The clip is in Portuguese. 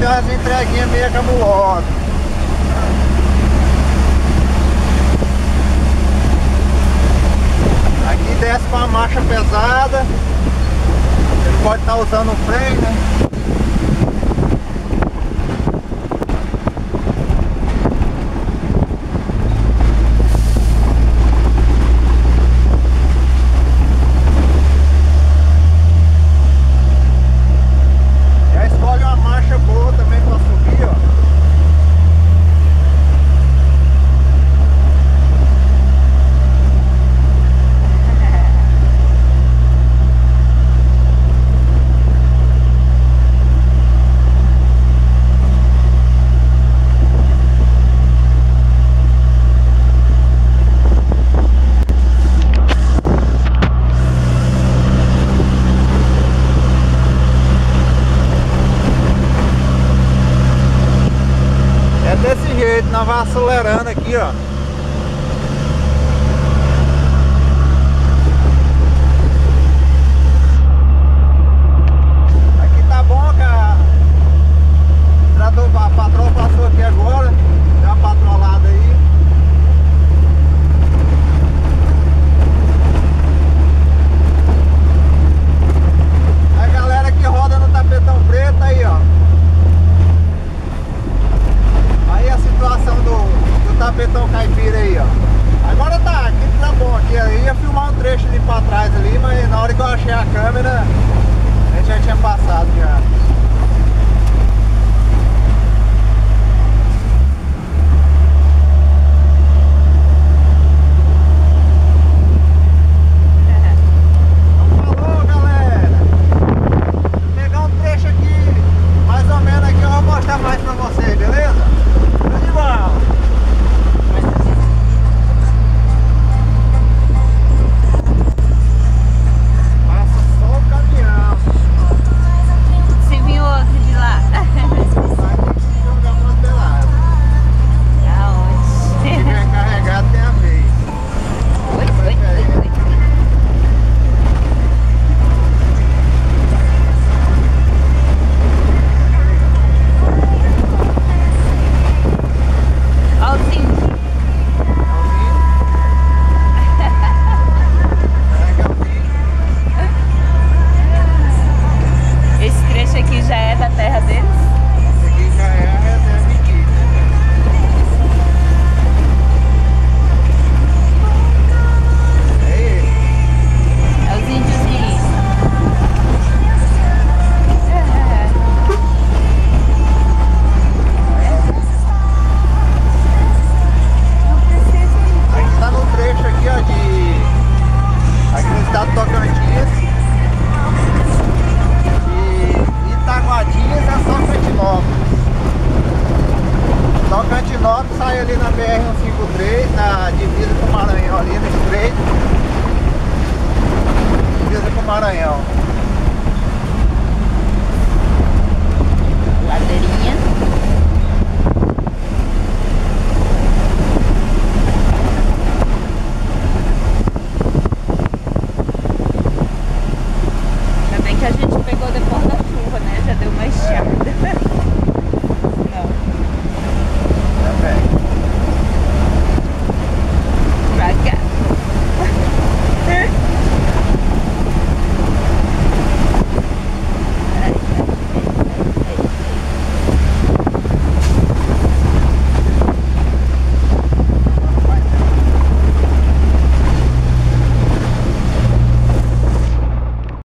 deu umas entreguinhas meio cabulosas. Aqui desce com a marcha pesada. Ele pode estar usando o freio, né? Desse jeito, nós vamos acelerando aqui, ó. Aqui tá bom, cara. A patroa passou aqui agora. Deu uma patrolada aí. A galera que roda no tapetão preto aí, ó. Aí a situação do tapetão caipira aí, ó. Agora tá, aqui tá bom. Aqui eu ia filmar um trecho ali pra trás ali, mas na hora que eu achei a câmera, a gente já tinha passado já.